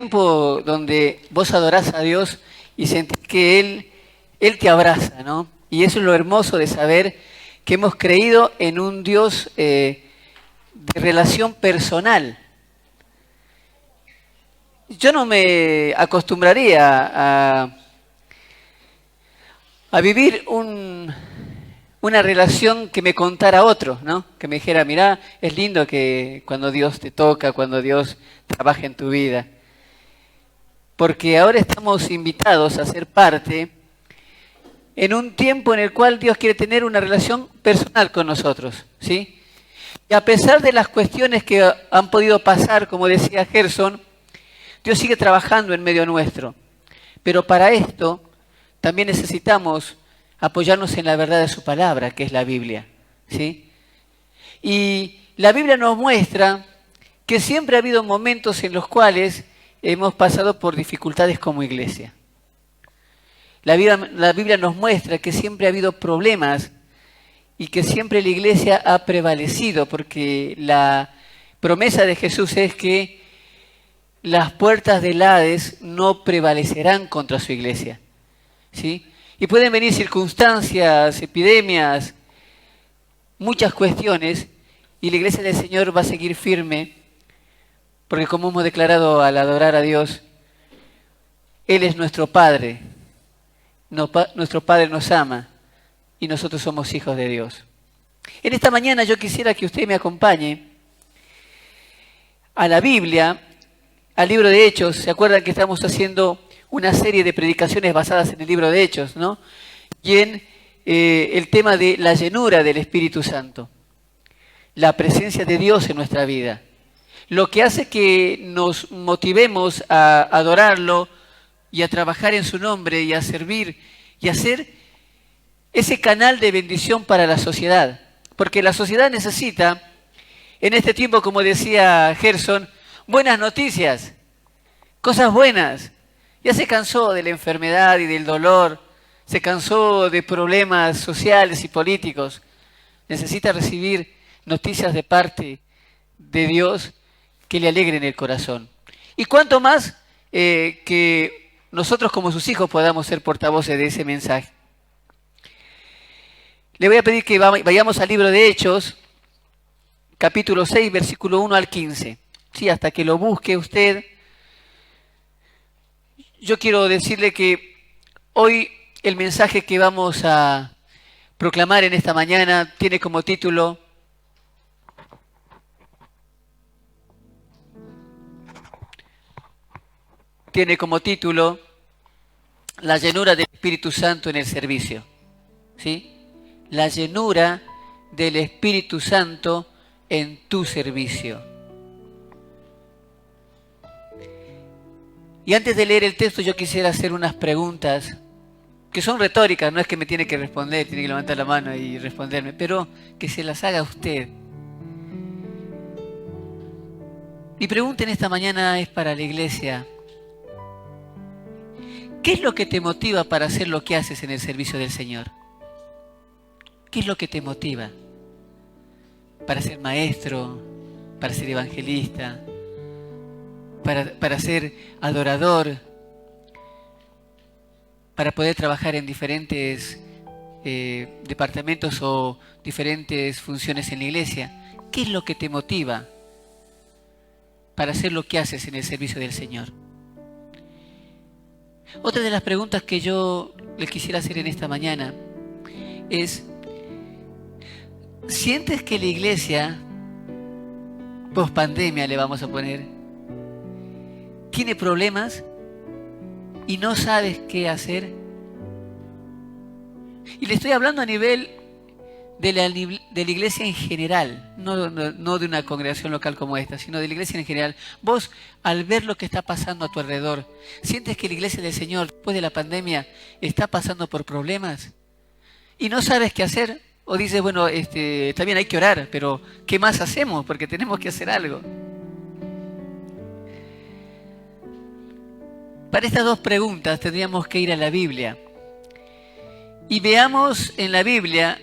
Tiempo donde vos adorás a Dios y sentís que Él te abraza, ¿no? Y eso es lo hermoso de saber que hemos creído en un Dios de relación personal. Yo no me acostumbraría a vivir una relación que me contara otro, ¿no? Que me dijera, mirá, es lindo que cuando Dios te toca, cuando Dios trabaja en tu vida. Porque ahora estamos invitados a ser parte en un tiempo en el cual Dios quiere tener una relación personal con nosotros, ¿sí? Y a pesar de las cuestiones que han podido pasar, como decía Gerson, Dios sigue trabajando en medio nuestro. Pero para esto también necesitamos apoyarnos en la verdad de su palabra, que es la Biblia, ¿sí? Y la Biblia nos muestra que siempre ha habido momentos en los cuales hemos pasado por dificultades como iglesia. La Biblia nos muestra que siempre ha habido problemas y que siempre la iglesia ha prevalecido, porque la promesa de Jesús es que las puertas del Hades no prevalecerán contra su iglesia, ¿sí? Y pueden venir circunstancias, epidemias, muchas cuestiones, y la iglesia del Señor va a seguir firme, porque como hemos declarado al adorar a Dios, Él es nuestro Padre, nuestro Padre nos ama y nosotros somos hijos de Dios. En esta mañana yo quisiera que usted me acompañe a la Biblia, al libro de Hechos. ¿Se acuerdan que estamos haciendo una serie de predicaciones basadas en el libro de Hechos, ¿no? Y en el tema de la llenura del Espíritu Santo, la presencia de Dios en nuestra vida. Lo que hace que nos motivemos a adorarlo y a trabajar en su nombre y a servir y a ser ese canal de bendición para la sociedad. Porque la sociedad necesita, en este tiempo, como decía Gerson, buenas noticias, cosas buenas. Ya se cansó de la enfermedad y del dolor, se cansó de problemas sociales y políticos. Necesita recibir noticias de parte de Dios que le alegren el corazón. Y cuánto más que nosotros como sus hijos podamos ser portavoces de ese mensaje. Le voy a pedir que vayamos al libro de Hechos, capítulo 6, versículo 1 al 15. Sí, hasta que lo busque usted. Yo quiero decirle que hoy el mensaje que vamos a proclamar en esta mañana tiene como título la llenura del Espíritu Santo en el servicio, ¿sí? La llenura del Espíritu Santo en tu servicio. Y antes de leer el texto yo quisiera hacer unas preguntas que son retóricas, no es que me tiene que responder, tiene que levantar la mano y responderme, pero que se las haga usted. Mi pregunta en esta mañana es para la iglesia. ¿Qué es lo que te motiva para hacer lo que haces en el servicio del Señor? ¿Qué es lo que te motiva? Para ser maestro, para ser evangelista, para ser adorador, para poder trabajar en diferentes departamentos o diferentes funciones en la iglesia. ¿Qué es lo que te motiva para hacer lo que haces en el servicio del Señor? Otra de las preguntas que yo le quisiera hacer en esta mañana es, ¿sientes que la iglesia, post pandemia le vamos a poner, tiene problemas y no sabes qué hacer? Y le estoy hablando a nivel de la iglesia en general, no de una congregación local como esta, sino de la iglesia en general. Vos, al ver lo que está pasando a tu alrededor, ¿sientes que la iglesia del Señor, después de la pandemia, está pasando por problemas y no sabes qué hacer? O dices, bueno, está bien, hay que orar, pero ¿qué más hacemos? Porque tenemos que hacer algo. Para estas dos preguntas tendríamos que ir a la Biblia y veamos en la Biblia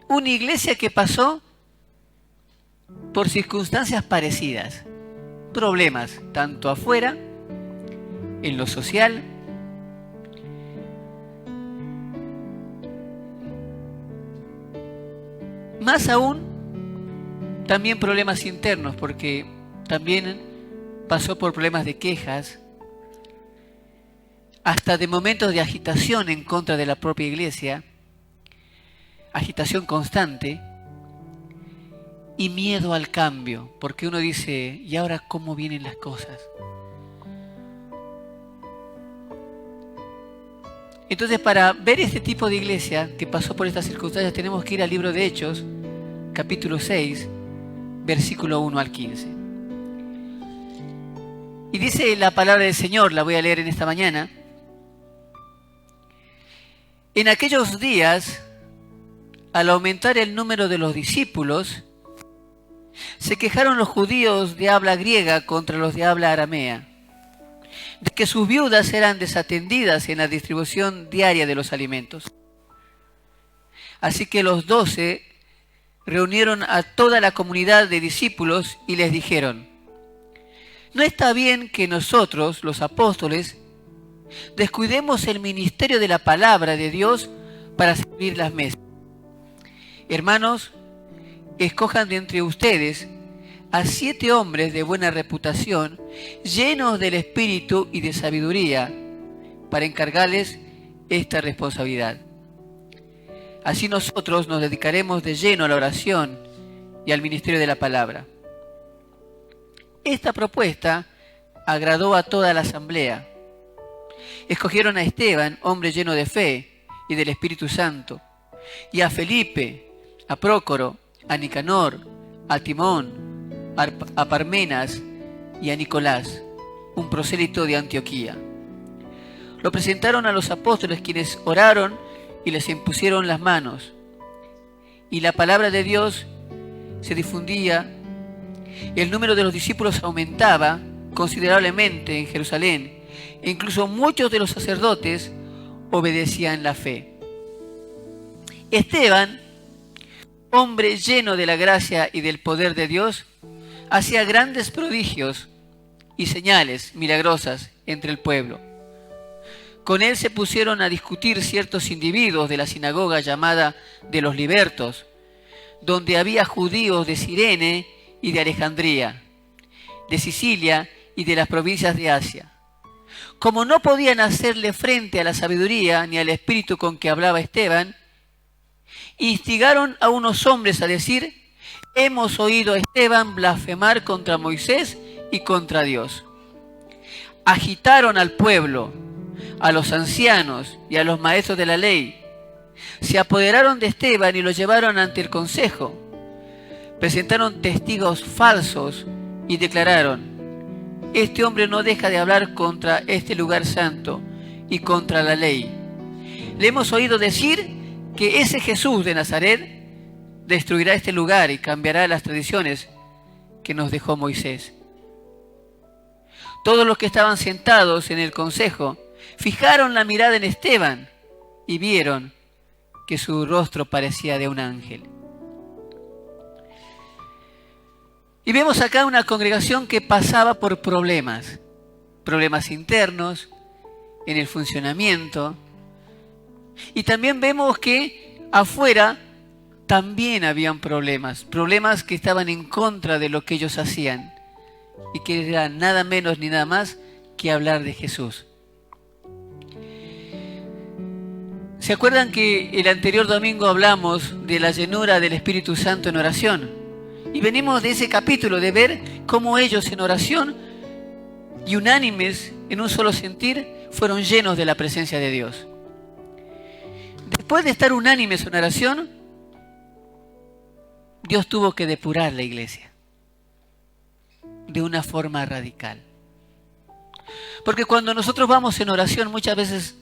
una iglesia que pasó por circunstancias parecidas, problemas tanto afuera en lo social, más aún también problemas internos, porque también pasó por problemas de quejas, hasta de momentos de agitación en contra de la propia iglesia, agitación constante y miedo al cambio, porque uno dice, ¿y ahora cómo vienen las cosas? Entonces, para ver este tipo de iglesia que pasó por estas circunstancias, tenemos que ir al libro de Hechos, capítulo 6, versículo 1 al 15. Y dice la palabra del Señor, la voy a leer en esta mañana. En aquellos días, al aumentar el número de los discípulos, se quejaron los judíos de habla griega contra los de habla aramea, de que sus viudas eran desatendidas en la distribución diaria de los alimentos. Así que los 12 reunieron a toda la comunidad de discípulos y les dijeron: no está bien que nosotros, los apóstoles, descuidemos el ministerio de la palabra de Dios para servir las mesas. Hermanos, escojan de entre ustedes a 7 hombres de buena reputación, llenos del espíritu y de sabiduría, para encargarles esta responsabilidad. Así nosotros nos dedicaremos de lleno a la oración y al ministerio de la palabra. Esta propuesta agradó a toda la asamblea. Escogieron a Esteban, hombre lleno de fe y del Espíritu Santo, y a Felipe, a Prócoro, a Nicanor, a Timón, a Parmenas y a Nicolás, un prosélito de Antioquía. Lo presentaron a los apóstoles, quienes oraron y les impusieron las manos. Y la palabra de Dios se difundía, y el número de los discípulos aumentaba considerablemente en Jerusalén, e incluso muchos de los sacerdotes obedecían la fe. Esteban, hombre lleno de la gracia y del poder de Dios, hacía grandes prodigios y señales milagrosas entre el pueblo. Con él se pusieron a discutir ciertos individuos de la sinagoga llamada de los libertos, donde había judíos de Cirene y de Alejandría, de Sicilia y de las provincias de Asia. Como no podían hacerle frente a la sabiduría ni al espíritu con que hablaba Esteban, instigaron a unos hombres a decir: hemos oído a Esteban blasfemar contra Moisés y contra Dios. Agitaron al pueblo, a los ancianos y a los maestros de la ley. Se apoderaron de Esteban y lo llevaron ante el consejo. Presentaron testigos falsos y declararon: este hombre no deja de hablar contra este lugar santo y contra la ley. Le hemos oído decir que ese Jesús de Nazaret destruirá este lugar y cambiará las tradiciones que nos dejó Moisés. Todos los que estaban sentados en el consejo fijaron la mirada en Esteban y vieron que su rostro parecía de un ángel. Y vemos acá una congregación que pasaba por problemas internos, en el funcionamiento. Y también vemos que afuera también habían problemas que estaban en contra de lo que ellos hacían, y que era nada menos ni nada más que hablar de Jesús. ¿Se acuerdan que el anterior domingo hablamos de la llenura del Espíritu Santo en oración? Y venimos de ese capítulo de ver cómo ellos en oración y unánimes en un solo sentir fueron llenos de la presencia de Dios. Después de estar unánimes en oración, Dios tuvo que depurar la iglesia de una forma radical. Porque cuando nosotros vamos en oración muchas veces,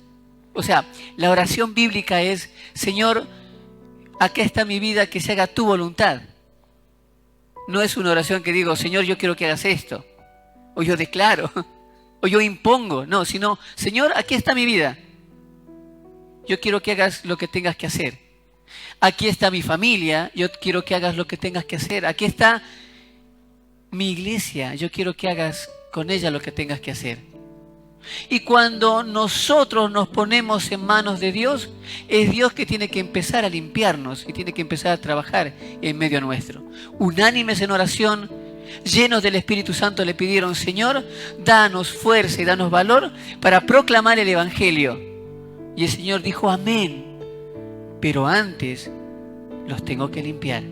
la oración bíblica es: Señor, acá está mi vida, que se haga tu voluntad. No es una oración que digo: Señor, yo quiero que hagas esto, o yo declaro, o yo impongo. No, sino: Señor, aquí está mi vida. Yo quiero que hagas lo que tengas que hacer. Aquí está mi familia, yo quiero que hagas lo que tengas que hacer. Aquí está mi iglesia, yo quiero que hagas con ella lo que tengas que hacer. Y cuando nosotros nos ponemos en manos de Dios, es Dios que tiene que empezar a limpiarnos y tiene que empezar a trabajar en medio nuestro. Unánimes en oración, llenos del Espíritu Santo, le pidieron: Señor, danos fuerza y danos valor para proclamar el Evangelio. Y el Señor dijo: amén. Pero antes los tengo que limpiar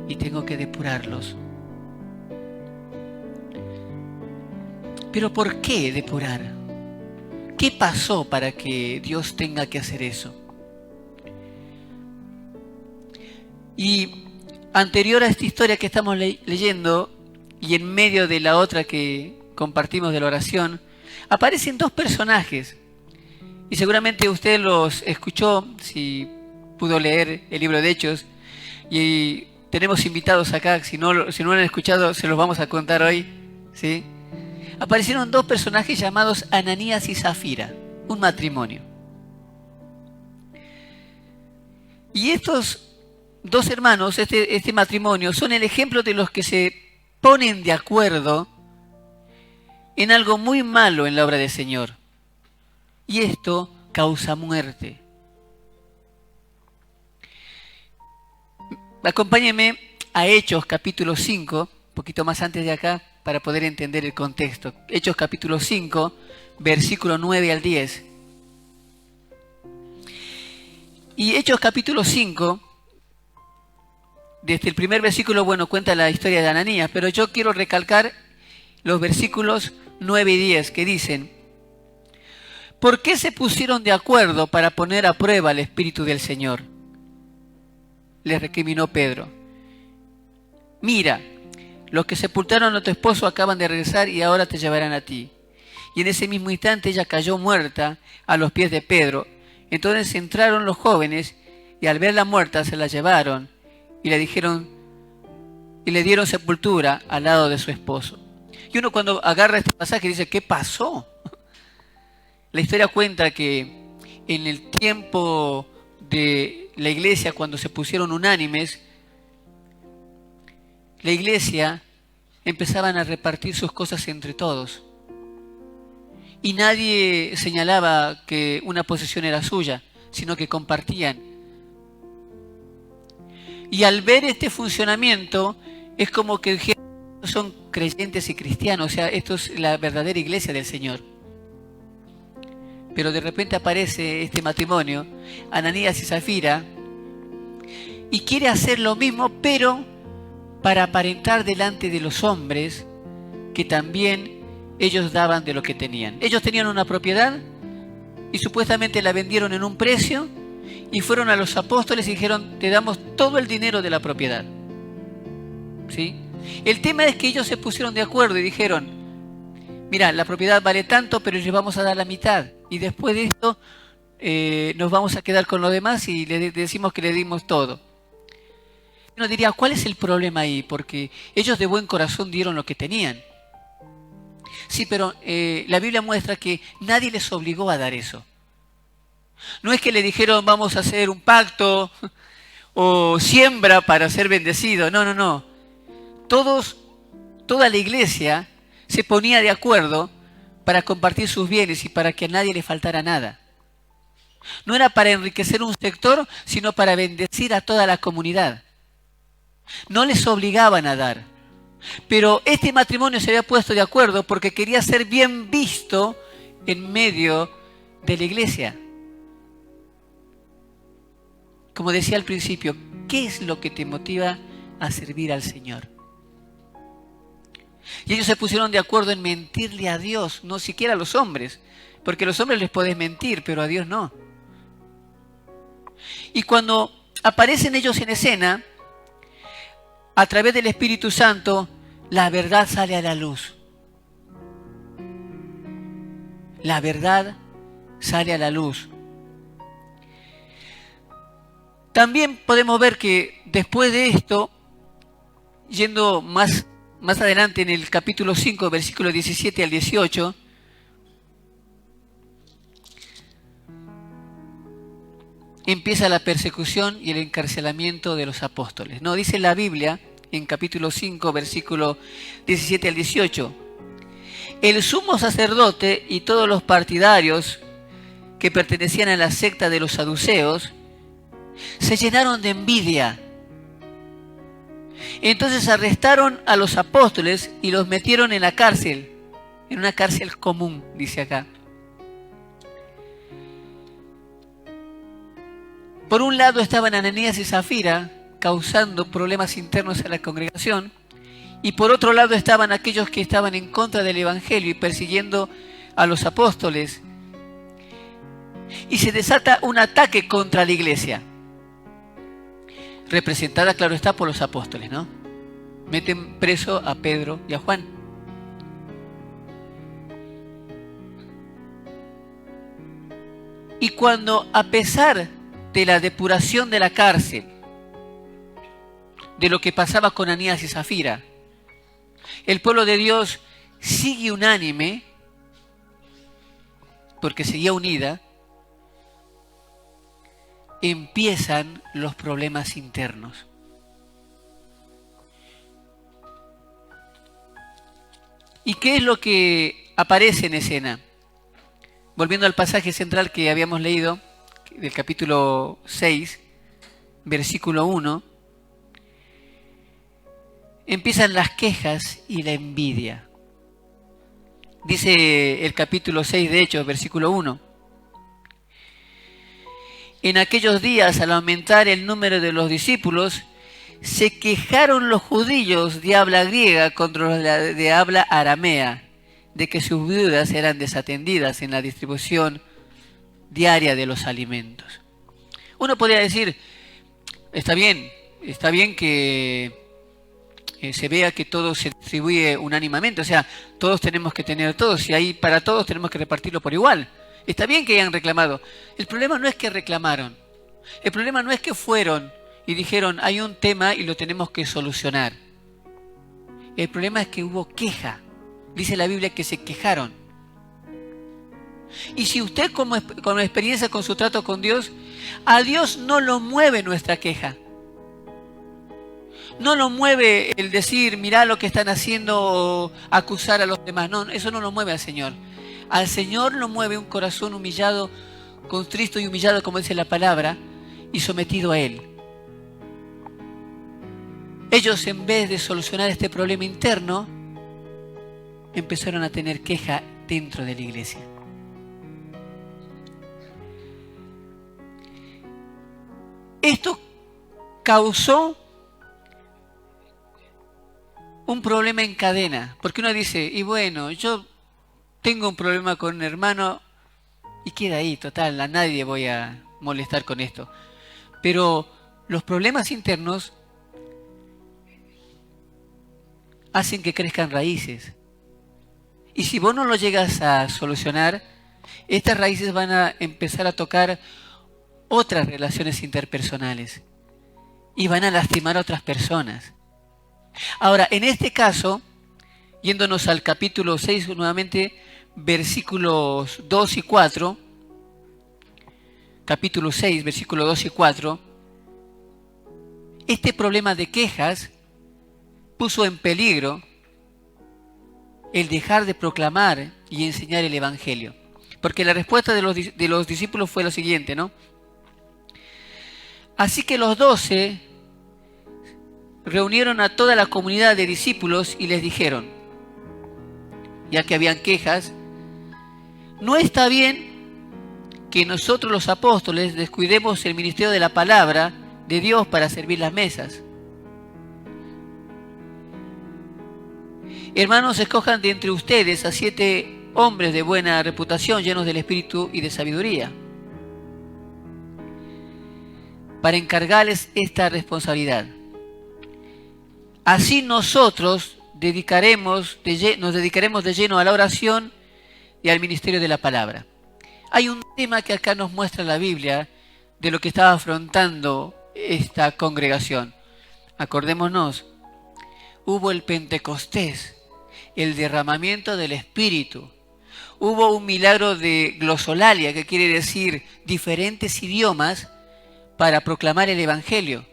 y tengo que depurarlos. ¿Pero por qué depurar? ¿Qué pasó para que Dios tenga que hacer eso? Y anterior a esta historia que estamos leyendo, y en medio de la otra que compartimos de la oración, aparecen dos personajes. Y seguramente usted los escuchó, si pudo leer el libro de Hechos. Y tenemos invitados acá, si no lo han escuchado, se los vamos a contar hoy, ¿sí? Aparecieron dos personajes llamados Ananías y Zafira, un matrimonio. Y estos dos hermanos, este matrimonio, son el ejemplo de los que se ponen de acuerdo en algo muy malo en la obra del Señor. Y esto causa muerte. Acompáñenme a Hechos capítulo 5, un poquito más antes de acá, para poder entender el contexto. Hechos capítulo 5, versículo 9 al 10. Y Hechos capítulo 5, desde el primer versículo, bueno, cuenta la historia de Ananías, pero yo quiero recalcar los versículos 9 y 10 que dicen: ¿por qué se pusieron de acuerdo para poner a prueba el Espíritu del Señor? Les recriminó Pedro. Mira, los que sepultaron a tu esposo acaban de regresar y ahora te llevarán a ti. Y en ese mismo instante ella cayó muerta a los pies de Pedro. Entonces entraron los jóvenes y al verla muerta se la llevaron y le dieron sepultura al lado de su esposo. Y uno cuando agarra este pasaje dice: ¿qué pasó? La historia cuenta que en el tiempo de la iglesia, cuando se pusieron unánimes, la iglesia empezaban a repartir sus cosas entre todos. Y nadie señalaba que una posesión era suya, sino que compartían. Y al ver este funcionamiento, es como que dijeron: son creyentes y cristianos, o sea, esto es la verdadera iglesia del Señor. Pero de repente aparece este matrimonio, Ananías y Zafira, y quiere hacer lo mismo, pero para aparentar delante de los hombres que también ellos daban de lo que tenían. Ellos tenían una propiedad y supuestamente la vendieron en un precio y fueron a los apóstoles y dijeron: te damos todo el dinero de la propiedad. ¿Sí? El tema es que ellos se pusieron de acuerdo y dijeron: mira, la propiedad vale tanto, pero les vamos a dar la mitad. Y después de esto nos vamos a quedar con lo demás y le decimos que le dimos todo. Uno diría: ¿cuál es el problema ahí? Porque ellos de buen corazón dieron lo que tenían. Sí, pero la Biblia muestra que nadie les obligó a dar eso. No es que le dijeron: vamos a hacer un pacto o siembra para ser bendecido. No, no, no. Toda la iglesia se ponía de acuerdo para compartir sus bienes y para que a nadie le faltara nada. No era para enriquecer un sector, sino para bendecir a toda la comunidad. No les obligaban a dar. Pero este matrimonio se había puesto de acuerdo porque quería ser bien visto en medio de la iglesia. Como decía al principio, ¿qué es lo que te motiva a servir al Señor? Y ellos se pusieron de acuerdo en mentirle a Dios, no siquiera a los hombres, porque a los hombres les podés mentir, pero a Dios no. Y cuando aparecen ellos en escena, a través del Espíritu Santo, la verdad sale a la luz. La verdad sale a la luz. También podemos ver que después de esto, yendo más adelante en el capítulo 5, versículos 17 al 18, empieza la persecución y el encarcelamiento de los apóstoles. No, dice la Biblia en capítulo 5, versículo 17 al 18, El sumo sacerdote y todos los partidarios que pertenecían a la secta de los saduceos se llenaron de envidia. Entonces arrestaron a los apóstoles y los metieron en la cárcel, en una cárcel común, dice acá. Por un lado estaban Ananías y Zafira causando problemas internos a la congregación, y por otro lado estaban aquellos que estaban en contra del Evangelio y persiguiendo a los apóstoles. Y se desata un ataque contra la iglesia, representada, claro está, por los apóstoles, ¿no? Meten preso a Pedro y a Juan. Y cuando, a pesar de la depuración de la cárcel, de lo que pasaba con Ananías y Zafira, el pueblo de Dios sigue unánime, porque seguía unida, empiezan los problemas internos. ¿Y qué es lo que aparece en escena? Volviendo al pasaje central que habíamos leído, del capítulo 6, versículo 1, empiezan las quejas y la envidia. Dice el capítulo 6 de Hechos, versículo 1. En aquellos días, al aumentar el número de los discípulos, se quejaron los judíos de habla griega contra los de habla aramea, de que sus viudas eran desatendidas en la distribución diaria de los alimentos. Uno podría decir, está bien que se vea que todo se distribuye unánimemente, o sea, todos tenemos que tener todo, si hay para todos tenemos que repartirlo por igual. Está bien que hayan reclamado. El problema no es que reclamaron, el problema no es que fueron y dijeron, hay un tema y lo tenemos que solucionar. El problema es que hubo queja. Dice la Biblia que se quejaron. Y si usted con experiencia con su trato con Dios, a Dios no lo mueve nuestra queja. No lo mueve el decir, mirá lo que están haciendo, o acusar a los demás. No, eso no lo mueve al Señor. Al Señor lo mueve un corazón humillado, contristo y humillado, como dice la palabra, y sometido a Él. Ellos, en vez de solucionar este problema interno, empezaron a tener queja dentro de la iglesia. Esto causó un problema en cadena, porque uno dice, y bueno, yo tengo un problema con un hermano y queda ahí, total, a nadie voy a molestar con esto. Pero los problemas internos hacen que crezcan raíces. Y si vos no lo llegas a solucionar, estas raíces van a empezar a tocar otras relaciones interpersonales y van a lastimar a otras personas. Ahora, en este caso, yéndonos al capítulo 6 nuevamente, versículos 2 y 4, capítulo 6, versículos 2 y 4, este problema de quejas puso en peligro el dejar de proclamar y enseñar el Evangelio. Porque la respuesta de los discípulos fue lo siguiente, ¿no? Así que los 12 reunieron a toda la comunidad de discípulos y les dijeron, ya que habían quejas, no está bien que nosotros los apóstoles descuidemos el ministerio de la palabra de Dios para servir las mesas. Hermanos, escojan de entre ustedes a 7 hombres de buena reputación, llenos del espíritu y de sabiduría, para encargarles esta responsabilidad. Así nosotros nos dedicaremos de lleno a la oración y al ministerio de la palabra. Hay un tema que acá nos muestra la Biblia de lo que estaba afrontando esta congregación. Acordémonos, hubo el Pentecostés, el derramamiento del Espíritu. Hubo un milagro de glosolalia, que quiere decir diferentes idiomas, para proclamar el Evangelio.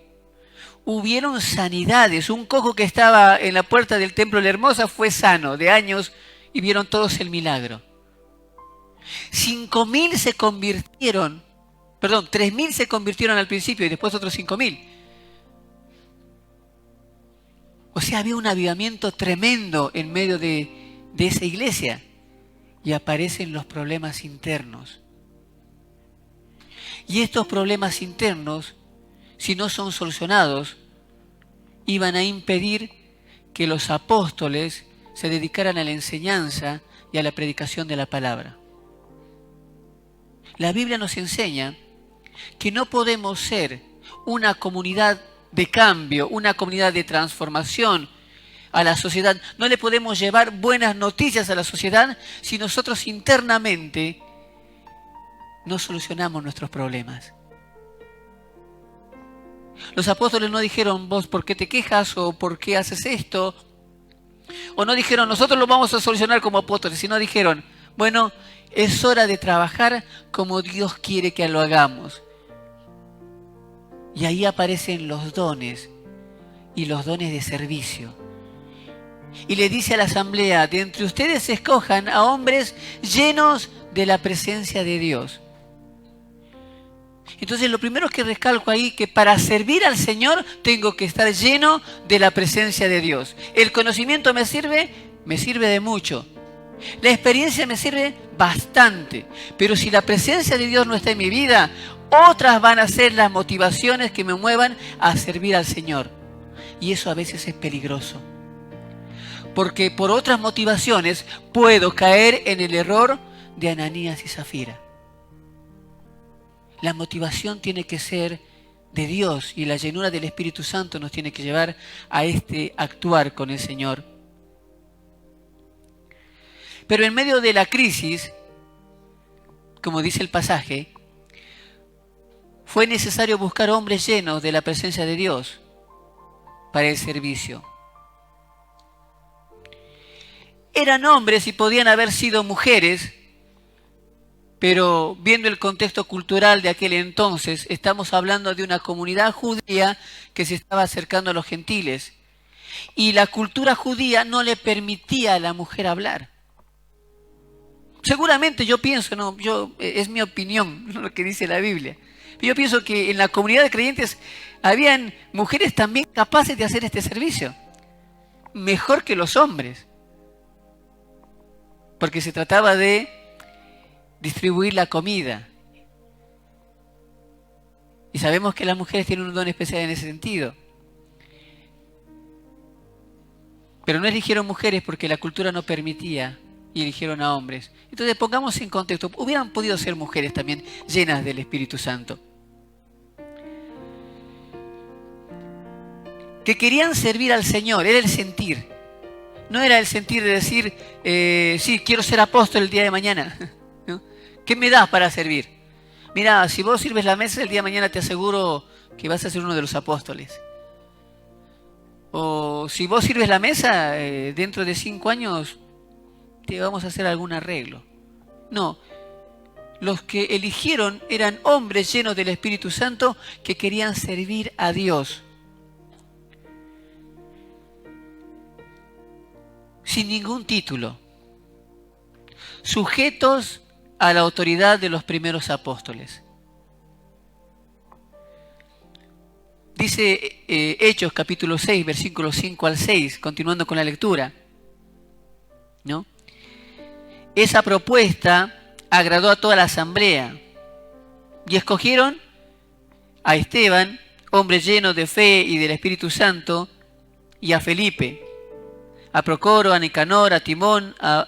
Hubieron sanidades. Un cojo que estaba en la puerta del templo de la Hermosa fue sano de años y vieron todos el milagro. 5.000 se convirtieron, 3.000 se convirtieron al principio y después otros 5.000. O sea, había un avivamiento tremendo en medio de esa iglesia. Y aparecen los problemas internos. Y estos problemas internos, si no son solucionados, iban a impedir que los apóstoles se dedicaran a la enseñanza y a la predicación de la palabra. La Biblia nos enseña que no podemos ser una comunidad de cambio, una comunidad de transformación a la sociedad. No le podemos llevar buenas noticias a la sociedad si nosotros internamente no solucionamos nuestros problemas. Los apóstoles no dijeron, vos por qué te quejas o por qué haces esto. O no dijeron, nosotros lo vamos a solucionar como apóstoles, sino dijeron, bueno, es hora de trabajar como Dios quiere que lo hagamos. Y ahí aparecen los dones y los dones de servicio. Y le dice a la asamblea, de entre ustedes escojan a hombres llenos de la presencia de Dios. Entonces lo primero que recalco ahí, que para servir al Señor tengo que estar lleno de la presencia de Dios. El conocimiento me sirve de mucho. La experiencia me sirve bastante. Pero si la presencia de Dios no está en mi vida, otras van a ser las motivaciones que me muevan a servir al Señor. Y eso a veces es peligroso. Porque por otras motivaciones puedo caer en el error de Ananías y Zafira. La motivación tiene que ser de Dios y la llenura del Espíritu Santo nos tiene que llevar a actuar con el Señor. Pero en medio de la crisis, como dice el pasaje, fue necesario buscar hombres llenos de la presencia de Dios para el servicio. Eran hombres y podían haber sido mujeres, pero viendo el contexto cultural de aquel entonces, estamos hablando de una comunidad judía que se estaba acercando a los gentiles. Y la cultura judía no le permitía a la mujer hablar. Seguramente yo pienso, es mi opinión, lo que dice la Biblia. Yo pienso que en la comunidad de creyentes habían mujeres también capaces de hacer este servicio. Mejor que los hombres. Porque se trataba de distribuir la comida. Y sabemos que las mujeres tienen un don especial en ese sentido. Pero no eligieron mujeres porque la cultura no permitía y eligieron a hombres. Entonces pongamos en contexto, hubieran podido ser mujeres también llenas del Espíritu Santo. Que querían servir al Señor, era el sentir. No era el sentir de decir, sí, quiero ser apóstol el día de mañana. ¿No? ¿Qué me das para servir? Mira, si vos sirves la mesa el día de mañana te aseguro que vas a ser uno de los apóstoles. O si vos sirves la mesa, dentro de 5 años te vamos a hacer algún arreglo. No, los que eligieron eran hombres llenos del Espíritu Santo que querían servir a Dios. Sin ningún título, sujetos a la autoridad de los primeros apóstoles. Dice Hechos capítulo 6, versículos 5 al 6, continuando con la lectura, ¿no? Esa propuesta agradó a toda la asamblea y escogieron a Esteban, hombre lleno de fe y del Espíritu Santo, y a Felipe, a Procoro, a Nicanor, a Timón, a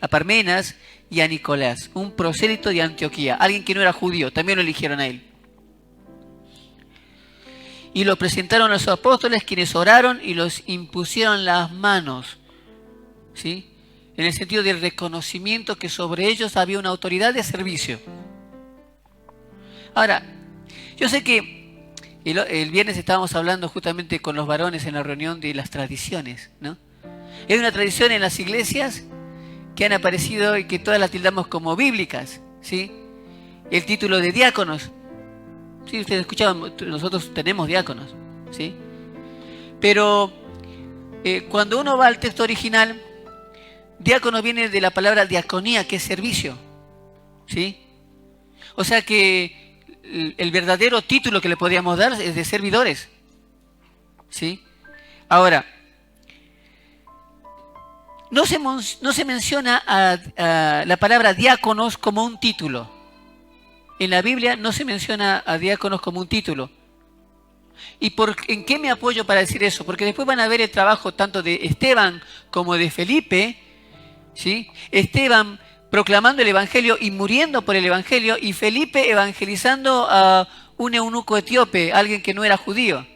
Parmenas y a Nicolás, un prosélito de Antioquía, alguien que no era judío, también lo eligieron a él. Y lo presentaron a los apóstoles, quienes oraron y los impusieron las manos, ¿sí? En el sentido del reconocimiento que sobre ellos había una autoridad de servicio. Ahora, yo sé que el viernes estábamos hablando justamente con los varones en la reunión de las tradiciones, ¿no? Hay una tradición en las iglesias que han aparecido y que todas las tildamos como bíblicas, ¿sí? El título de diáconos. Sí, ustedes escuchaban, nosotros tenemos diáconos, ¿sí? Pero cuando uno va al texto original, Diácono viene de la palabra diaconía, que es servicio, ¿sí? O sea que el verdadero título que le podríamos dar es de servidores, ¿sí? Ahora, no se menciona a la palabra diáconos como un título. En la Biblia no se menciona a diáconos como un título. ¿Y en qué me apoyo para decir eso? Porque después van a ver el trabajo tanto de Esteban como de Felipe, ¿sí? Esteban proclamando el Evangelio y muriendo por el Evangelio, y Felipe evangelizando a un eunuco etíope, alguien que no era judío,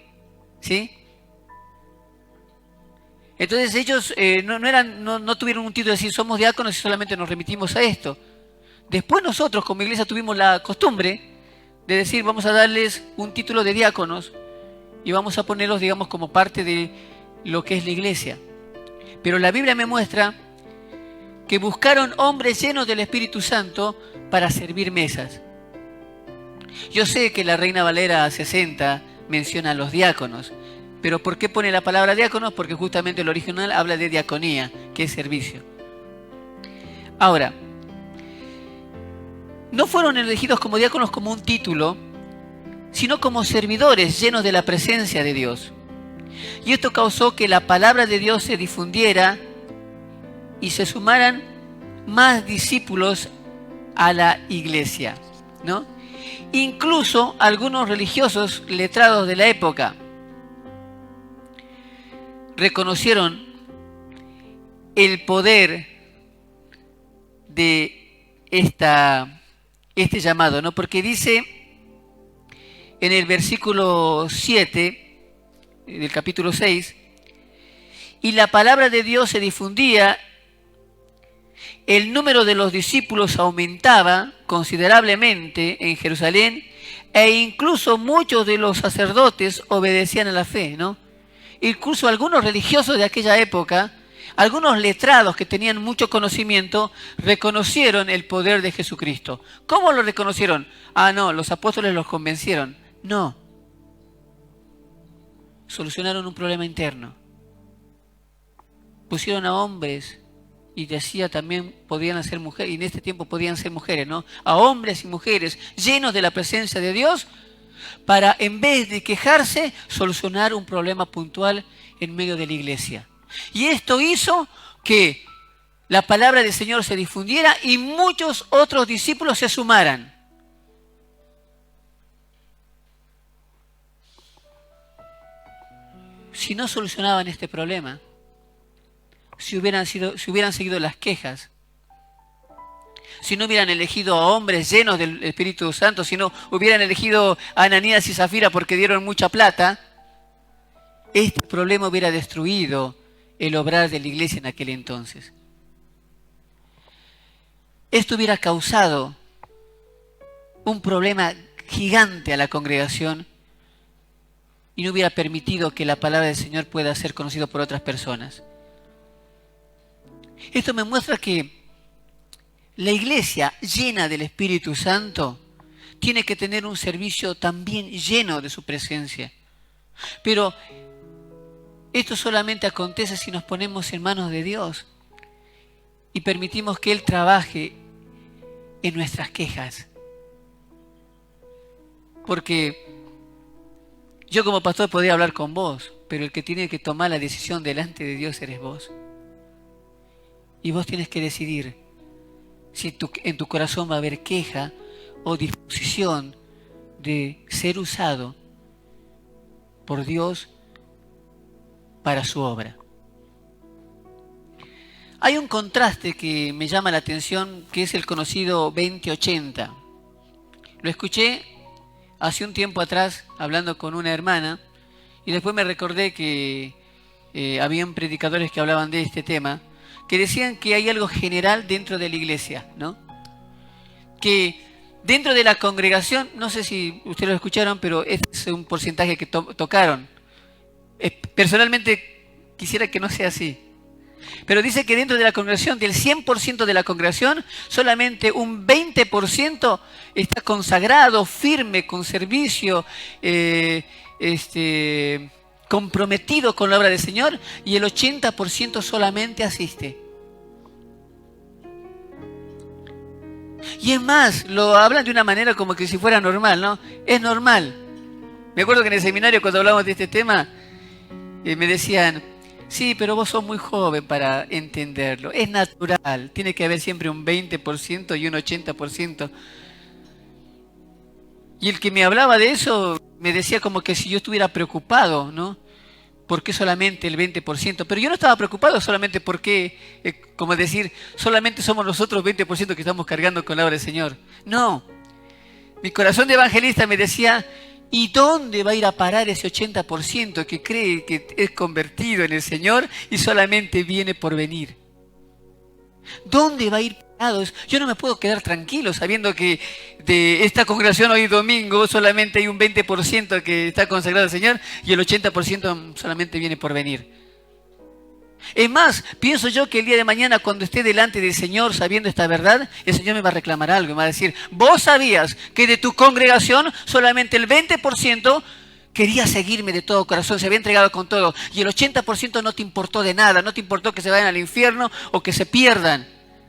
¿sí? Entonces ellos no tuvieron un título de decir somos diáconos y solamente nos remitimos a esto. Después nosotros como iglesia tuvimos la costumbre de decir vamos a darles un título de diáconos y vamos a ponerlos, digamos, como parte de lo que es la iglesia. Pero la Biblia me muestra que buscaron hombres llenos del Espíritu Santo para servir mesas. Yo sé que la Reina Valera 60 menciona a los diáconos, pero ¿por qué pone la palabra diáconos? Porque justamente el original habla de diaconía, que es servicio. Ahora, no fueron elegidos como diáconos como un título, sino como servidores llenos de la presencia de Dios. Y esto causó que la palabra de Dios se difundiera y se sumaran más discípulos a la iglesia, ¿no? Incluso algunos religiosos letrados de la época reconocieron el poder de este llamado, ¿no? Porque dice en el versículo 7 del capítulo 6, y la palabra de Dios se difundía, el número de los discípulos aumentaba considerablemente en Jerusalén, e incluso muchos de los sacerdotes obedecían a la fe, ¿no? Incluso algunos religiosos de aquella época, algunos letrados que tenían mucho conocimiento, reconocieron el poder de Jesucristo. ¿Cómo lo reconocieron? Ah, no, los apóstoles los convencieron. No. Solucionaron un problema interno. Pusieron a hombres, y decía también podían ser mujeres, y en este tiempo podían ser mujeres, ¿no? A hombres y mujeres llenos de la presencia de Dios, para en vez de quejarse, solucionar un problema puntual en medio de la iglesia. Y esto hizo que la palabra del Señor se difundiera y muchos otros discípulos se sumaran. Si no solucionaban este problema, si hubieran seguido las quejas, si no hubieran elegido a hombres llenos del Espíritu Santo, si no hubieran elegido a Ananías y Zafira porque dieron mucha plata, este problema hubiera destruido el obrar de la iglesia en aquel entonces. Esto hubiera causado un problema gigante a la congregación y no hubiera permitido que la palabra del Señor pueda ser conocida por otras personas. Esto me muestra que la iglesia llena del Espíritu Santo tiene que tener un servicio también lleno de su presencia. Pero esto solamente acontece si nos ponemos en manos de Dios y permitimos que Él trabaje en nuestras quejas. Porque yo como pastor podría hablar con vos, pero el que tiene que tomar la decisión delante de Dios eres vos. Y vos tienes que decidir si en tu corazón va a haber queja o disposición de ser usado por Dios para su obra. Hay un contraste que me llama la atención, que es el conocido 20-80. Lo escuché hace un tiempo atrás hablando con una hermana y después me recordé que habían predicadores que hablaban de este tema, que decían que hay algo general dentro de la iglesia, ¿no? Que dentro de la congregación, no sé si ustedes lo escucharon, pero este es un porcentaje que tocaron. Personalmente quisiera que no sea así. Pero dice que dentro de la congregación, del 100% de la congregación, solamente un 20% está consagrado, firme, con servicio, comprometido con la obra del Señor, y el 80% solamente asiste. Y es más, lo hablan de una manera como que si fuera normal, ¿no? Es normal. Me acuerdo que en el seminario cuando hablamos de este tema, me decían, sí, pero vos sos muy joven para entenderlo. Es natural, tiene que haber siempre un 20% y un 80%. Y el que me hablaba de eso me decía como que si yo estuviera preocupado, ¿no? ¿Por qué solamente el 20%? Pero yo no estaba preocupado solamente porque, como decir, solamente somos nosotros 20% que estamos cargando con la obra del Señor. No, mi corazón de evangelista me decía, ¿y dónde va a ir a parar ese 80% que cree que es convertido en el Señor y solamente viene por venir? ¿Dónde va a ir parado? Yo no me puedo quedar tranquilo sabiendo que de esta congregación hoy domingo solamente hay un 20% que está consagrado al Señor y el 80% solamente viene por venir. Es más, pienso yo que el día de mañana cuando esté delante del Señor sabiendo esta verdad, el Señor me va a reclamar algo, me va a decir, vos sabías que de tu congregación solamente el 20% quería seguirme de todo corazón, se había entregado con todo, y el 80% no te importó de nada, no te importó que se vayan al infierno o que se pierdan.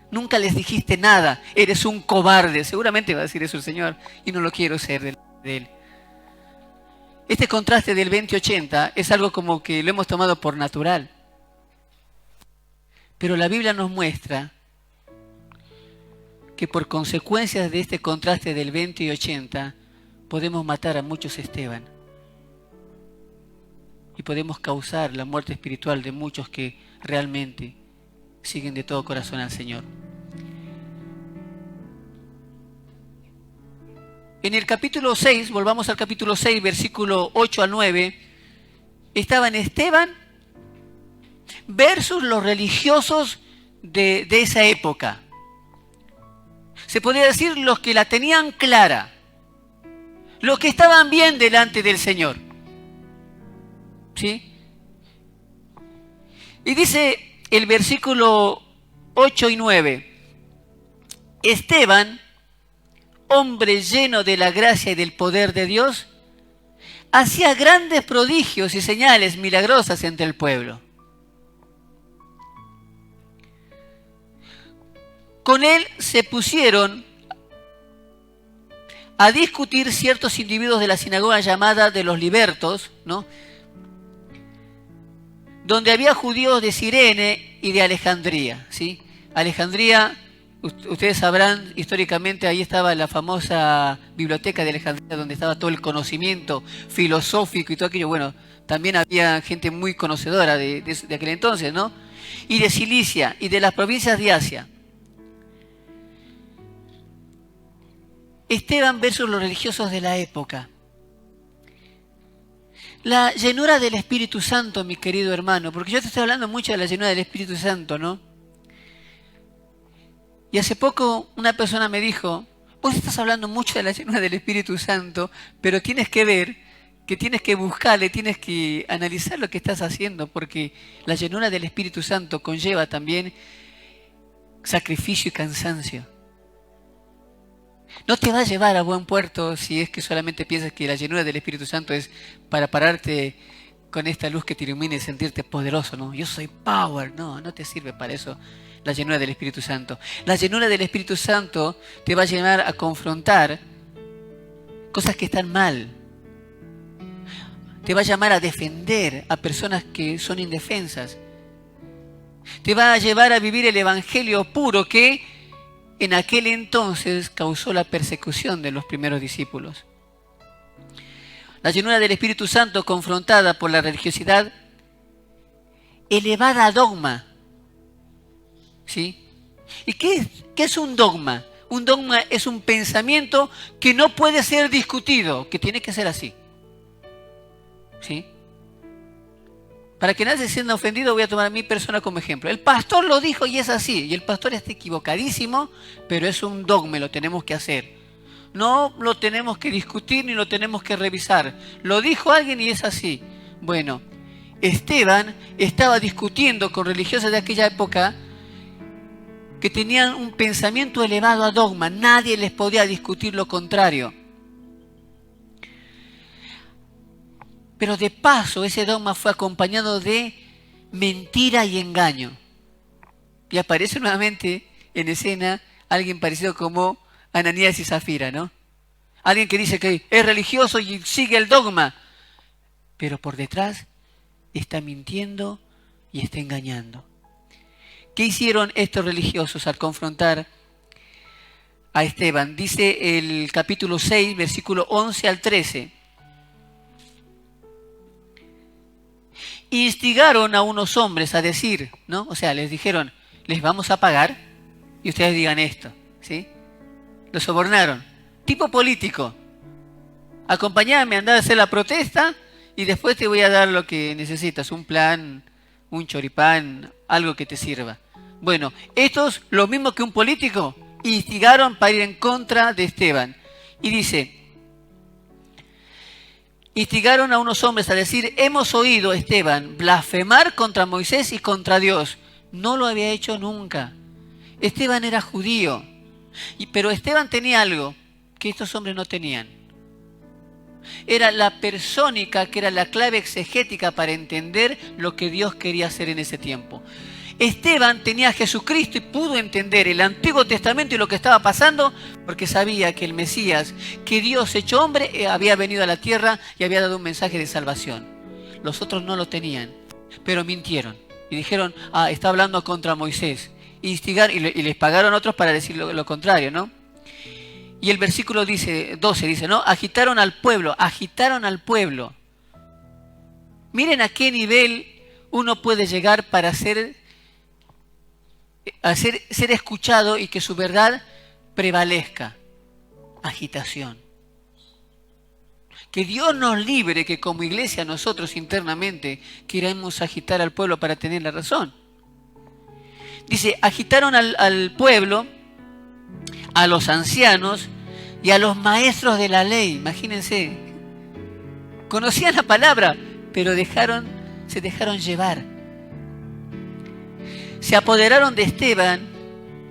Nunca les dijiste nada, eres un cobarde. Seguramente va a decir eso el Señor, y no lo quiero ser de Él. Este contraste del 20-80 es algo como que lo hemos tomado por natural. Pero la Biblia nos muestra que por consecuencias de este contraste del 20 y 80 podemos matar a muchos Esteban. Y podemos causar la muerte espiritual de muchos que realmente siguen de todo corazón al Señor. En el capítulo 6, volvamos al capítulo 6, versículo 8 al 9, estaban Esteban versus los religiosos de esa época. Se podría decir los que la tenían clara, los que estaban bien delante del Señor. ¿Sí? Y dice el versículo 8 y 9, Esteban, hombre lleno de la gracia y del poder de Dios, hacía grandes prodigios y señales milagrosas entre el pueblo. Con él se pusieron a discutir ciertos individuos de la sinagoga llamada de los libertos, ¿no? Donde había judíos de Cirene y de Alejandría, ¿sí? Alejandría, ustedes sabrán, históricamente ahí estaba la famosa biblioteca de Alejandría, donde estaba todo el conocimiento filosófico y todo aquello. Bueno, también había gente muy conocedora de aquel entonces, ¿no? Y de Cilicia y de las provincias de Asia. Esteban versus los religiosos de la época. La llenura del Espíritu Santo, mi querido hermano, porque yo te estoy hablando mucho de la llenura del Espíritu Santo, ¿no? Y hace poco una persona me dijo, vos estás hablando mucho de la llenura del Espíritu Santo, pero tienes que ver, que tienes que buscarle, tienes que analizar lo que estás haciendo, porque la llenura del Espíritu Santo conlleva también sacrificio y cansancio. No te va a llevar a buen puerto si es que solamente piensas que la llenura del Espíritu Santo es para pararte con esta luz que te ilumine y sentirte poderoso, ¿no? Yo soy power. No, no te sirve para eso la llenura del Espíritu Santo. La llenura del Espíritu Santo te va a llevar a confrontar cosas que están mal. Te va a llamar a defender a personas que son indefensas. Te va a llevar a vivir el evangelio puro que en aquel entonces causó la persecución de los primeros discípulos. La llenura del Espíritu Santo confrontada por la religiosidad elevada a dogma. ¿Sí? ¿Y qué es un dogma? Un dogma es un pensamiento que no puede ser discutido, que tiene que ser así. ¿Sí? Para que nadie se sienta ofendido, voy a tomar a mi persona como ejemplo. El pastor lo dijo y es así. Y el pastor está equivocadísimo, pero es un dogma, lo tenemos que hacer. No lo tenemos que discutir ni lo tenemos que revisar. Lo dijo alguien y es así. Bueno, Esteban estaba discutiendo con religiosos de aquella época que tenían un pensamiento elevado a dogma. Nadie les podía discutir lo contrario. Pero de paso, ese dogma fue acompañado de mentira y engaño. Y aparece nuevamente en escena alguien parecido como Ananías y Zafira, ¿no? Alguien que dice que es religioso y sigue el dogma, pero por detrás está mintiendo y está engañando. ¿Qué hicieron estos religiosos al confrontar a Esteban? Dice el capítulo 6, versículo 11 al 13. Instigaron a unos hombres a decir, ¿no? O sea, les dijeron, les vamos a pagar y ustedes digan esto, ¿sí? Los sobornaron. Tipo político. Acompáñame, andá a hacer la protesta y después te voy a dar lo que necesitas, un plan, un choripán, algo que te sirva. Bueno, estos, lo mismo que un político, instigaron para ir en contra de Esteban. Y dice, instigaron a unos hombres a decir, hemos oído, Esteban, blasfemar contra Moisés y contra Dios. No lo había hecho nunca. Esteban era judío, pero Esteban tenía algo que estos hombres no tenían. Era la persónica, que era la clave exegética para entender lo que Dios quería hacer en ese tiempo. Esteban tenía a Jesucristo y pudo entender el Antiguo Testamento y lo que estaba pasando porque sabía que el Mesías, que Dios hecho hombre, había venido a la tierra y había dado un mensaje de salvación. Los otros no lo tenían, pero mintieron y dijeron, está hablando contra Moisés. Y les pagaron otros para decir lo contrario, ¿no? Y el versículo 12 dice, ¿no? Agitaron al pueblo. Miren a qué nivel uno puede llegar para ser escuchado y que su verdad prevalezca. Agitación. Que Dios nos libre que como iglesia nosotros internamente queramos agitar al pueblo para tener la razón. Dice, agitaron al pueblo, a los ancianos y a los maestros de la ley. Imagínense, conocían la palabra, pero se dejaron llevar. Se apoderaron de Esteban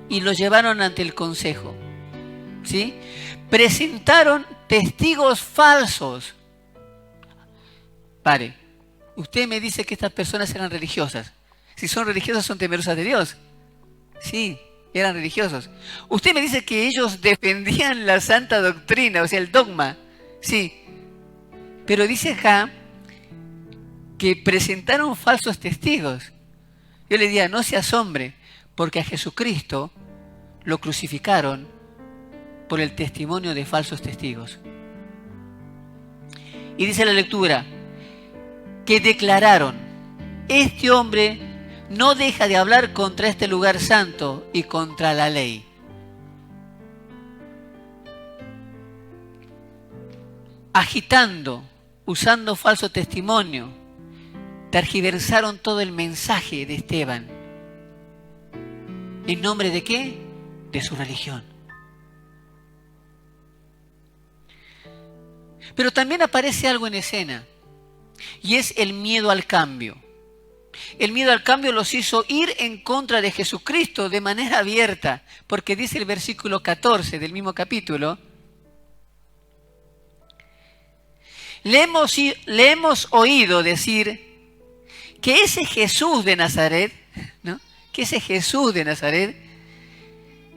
y lo llevaron ante el consejo, ¿sí? Presentaron testigos falsos. Pare, usted me dice que estas personas eran religiosas. Si son religiosas, son temerosas de Dios. Sí, eran religiosos. Usted me dice que ellos defendían la santa doctrina, o sea, el dogma. Sí, pero dice acá que presentaron falsos testigos. Yo le diría, no se asombre, porque a Jesucristo lo crucificaron por el testimonio de falsos testigos. Y dice la lectura, que declararon, este hombre no deja de hablar contra este lugar santo y contra la ley. Agitando, usando falso testimonio, tergiversaron todo el mensaje de Esteban. ¿En nombre de qué? De su religión. Pero también aparece algo en escena, y es el miedo al cambio. El miedo al cambio los hizo ir en contra de Jesucristo de manera abierta, porque dice el versículo 14 del mismo capítulo, le hemos oído decir que ese Jesús de Nazaret, ¿no? Que ese Jesús de Nazaret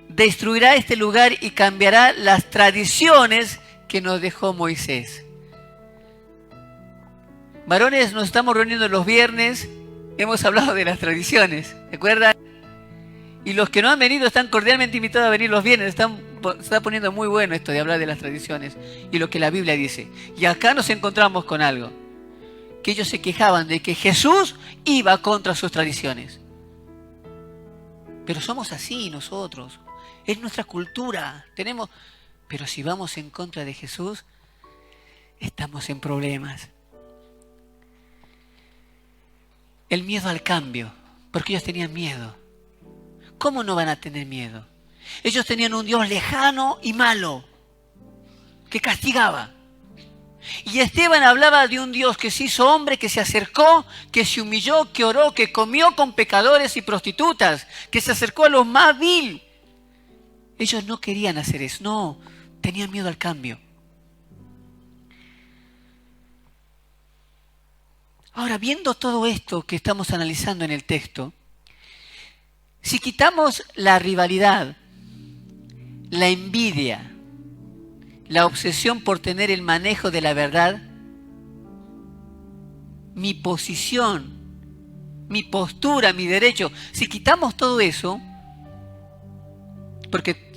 destruirá este lugar y cambiará las tradiciones que nos dejó Moisés. Varones, nos estamos reuniendo los viernes, hemos hablado de las tradiciones, ¿se acuerdan? Y los que no han venido están cordialmente invitados a venir los viernes. Se está poniendo muy bueno esto de hablar de las tradiciones y lo que la Biblia dice. Y acá nos encontramos con algo, que ellos se quejaban de que Jesús iba contra sus tradiciones. Pero somos así nosotros, es nuestra cultura, pero si vamos en contra de Jesús, estamos en problemas. El miedo al cambio, porque ellos tenían miedo. ¿Cómo no van a tener miedo? Ellos tenían un Dios lejano y malo, que castigaba. Y Esteban hablaba de un Dios que se hizo hombre, que se acercó, que se humilló, que oró, que comió con pecadores y prostitutas, que se acercó a los más vil. Ellos no querían hacer eso, no, tenían miedo al cambio. Ahora, viendo todo esto que estamos analizando en el texto, si quitamos la rivalidad, la envidia, la obsesión por tener el manejo de la verdad, mi posición, mi postura, mi derecho. Si quitamos todo eso, porque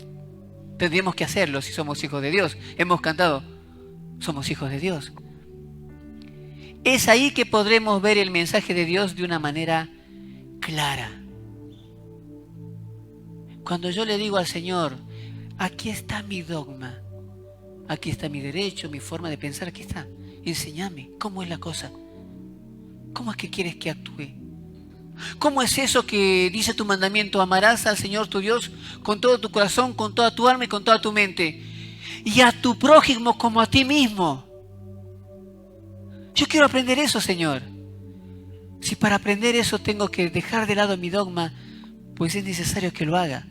tendríamos que hacerlo si somos hijos de Dios. Hemos cantado, somos hijos de Dios. Es ahí que podremos ver el mensaje de Dios de una manera clara. Cuando yo le digo al Señor, aquí está mi dogma, aquí está mi derecho, mi forma de pensar, aquí está. Enséñame, ¿cómo es la cosa? ¿Cómo es que quieres que actúe? ¿Cómo es eso que dice tu mandamiento? Amarás al Señor tu Dios con todo tu corazón, con toda tu alma y con toda tu mente. Y a tu prójimo como a ti mismo. Yo quiero aprender eso, Señor. Si para aprender eso tengo que dejar de lado mi dogma, pues es necesario que lo haga.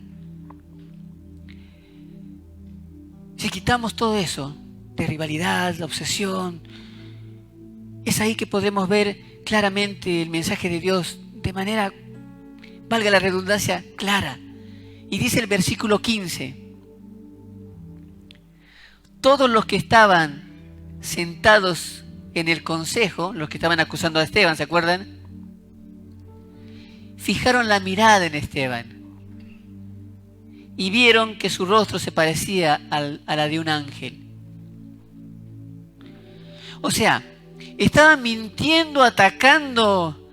Si quitamos todo eso, de rivalidad, la obsesión, es ahí que podemos ver claramente el mensaje de Dios de manera, valga la redundancia, clara. Y dice el versículo 15, todos los que estaban sentados en el consejo, los que estaban acusando a Esteban, ¿se acuerdan? Fijaron la mirada en Esteban y vieron que su rostro se parecía a la de un ángel. O sea, estaban mintiendo, atacando,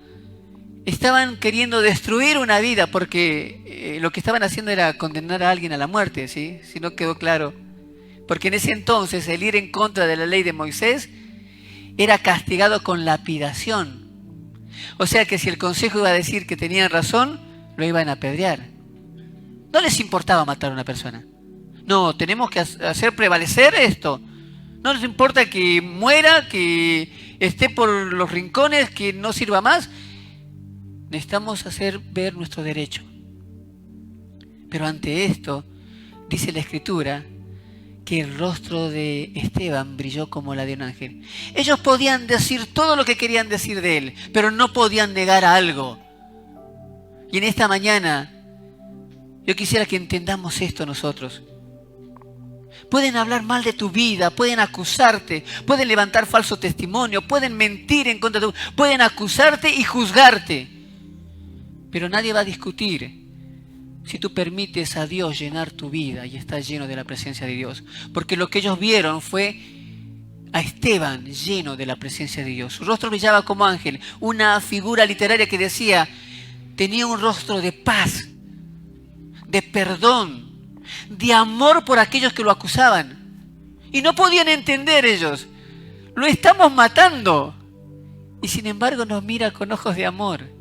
estaban queriendo destruir una vida, porque lo que estaban haciendo era condenar a alguien a la muerte, ¿sí? Si no quedó claro. Porque en ese entonces el ir en contra de la ley de Moisés era castigado con lapidación. O sea que si el consejo iba a decir que tenían razón, lo iban a apedrear. No les importaba matar a una persona. No, tenemos que hacer prevalecer esto. No les importa que muera, que esté por los rincones, que no sirva más. Necesitamos hacer ver nuestro derecho. Pero ante esto, dice la Escritura, que el rostro de Esteban brilló como la de un ángel. Ellos podían decir todo lo que querían decir de él, pero no podían negar algo. Y en esta mañana, yo quisiera que entendamos esto nosotros. Pueden hablar mal de tu vida, pueden acusarte, pueden levantar falso testimonio, pueden mentir en contra de tu, pueden acusarte y juzgarte. Pero nadie va a discutir si tú permites a Dios llenar tu vida y estás lleno de la presencia de Dios. Porque lo que ellos vieron fue a Esteban lleno de la presencia de Dios. Su rostro brillaba como ángel, una figura literaria que decía, tenía un rostro de paz, de perdón, de amor por aquellos que lo acusaban. Y no podían entender ellos. Lo estamos matando. Y sin embargo nos mira con ojos de amor,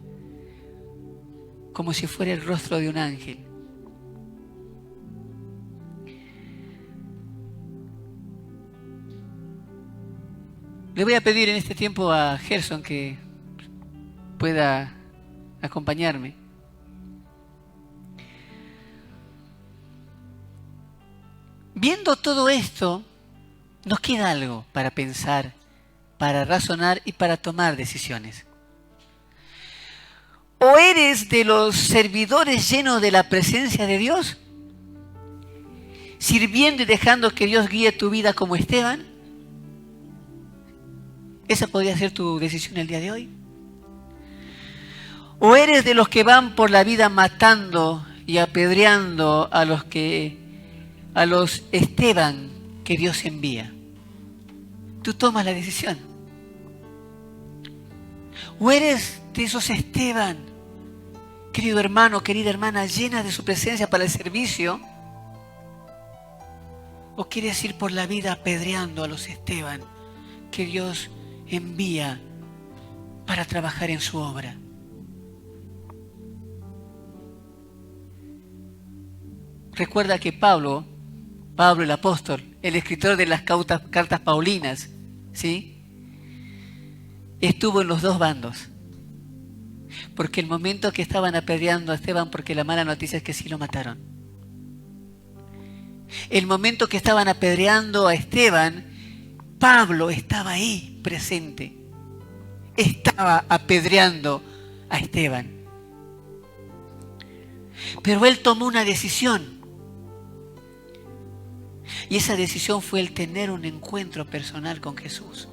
como si fuera el rostro de un ángel. Le voy a pedir en este tiempo a Gerson que pueda acompañarme. Viendo todo esto, nos queda algo para pensar, para razonar y para tomar decisiones. ¿O eres de los servidores llenos de la presencia de Dios? Sirviendo y dejando que Dios guíe tu vida como Esteban. ¿Esa podría ser tu decisión el día de hoy? ¿O eres de los que van por la vida matando y apedreando a los Esteban que Dios envía? Tú tomas la decisión. ¿O eres de esos Esteban, querido hermano, querida hermana, llenas de su presencia para el servicio? ¿O quieres ir por la vida apedreando a los Esteban que Dios envía para trabajar en su obra? Recuerda que Pablo el apóstol, el escritor de las cartas paulinas, ¿sí?, estuvo en los dos bandos. Porque el momento que estaban apedreando a Esteban, porque la mala noticia es que sí lo mataron. El momento que estaban apedreando a Esteban, Pablo estaba ahí presente. Estaba apedreando a Esteban. Pero él tomó una decisión. Y esa decisión fue el tener un encuentro personal con Jesús.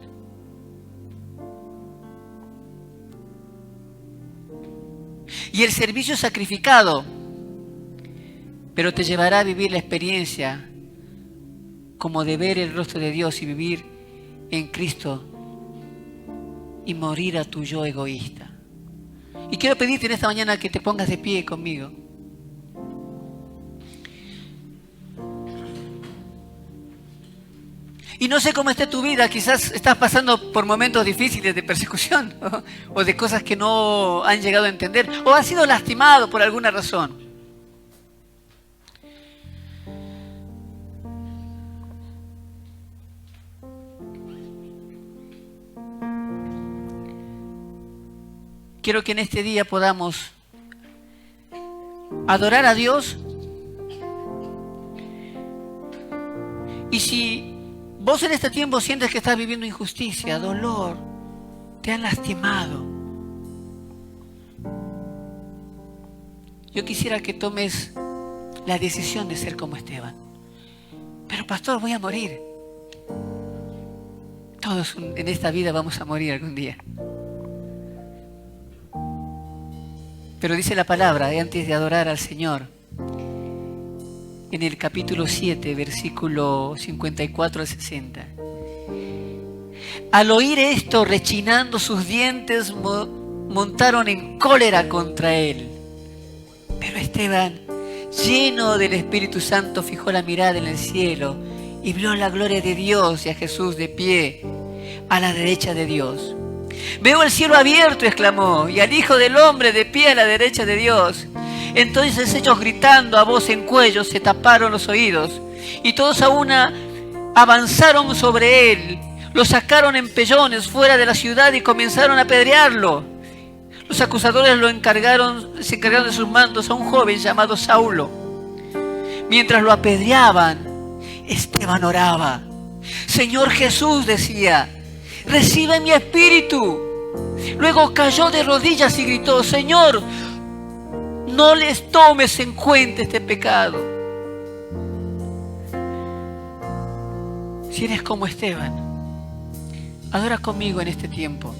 Y el servicio sacrificado, pero te llevará a vivir la experiencia como de ver el rostro de Dios y vivir en Cristo y morir a tu yo egoísta. Y quiero pedirte en esta mañana que te pongas de pie conmigo. Y no sé cómo esté tu vida, quizás estás pasando por momentos difíciles de persecución, ¿no? O de cosas que no han llegado a entender, o has sido lastimado por alguna razón. Quiero que en este día podamos adorar a Dios. Y si vos en este tiempo sientes que estás viviendo injusticia, dolor, te han lastimado, yo quisiera que tomes la decisión de ser como Esteban. Pero pastor, voy a morir. Todos en esta vida vamos a morir algún día. Pero dice la palabra, antes de adorar al Señor, en el capítulo 7, versículo 54 al 60. Al oír esto, rechinando sus dientes, montaron en cólera contra él. Pero Esteban, lleno del Espíritu Santo, fijó la mirada en el cielo y vio la gloria de Dios y a Jesús de pie a la derecha de Dios. Veo el cielo abierto, exclamó, y al Hijo del Hombre de pie a la derecha de Dios. Entonces ellos, gritando a voz en cuello, se taparon los oídos, y todos a una avanzaron sobre él, lo sacaron en pellones fuera de la ciudad y comenzaron a apedrearlo. Los acusadores se encargaron de sus mandos a un joven llamado Saulo. Mientras lo apedreaban, Esteban oraba. Señor Jesús, decía, recibe mi espíritu. Luego cayó de rodillas y gritó, Señor, no les tomes en cuenta este pecado. Si eres como Esteban, adora conmigo en este tiempo.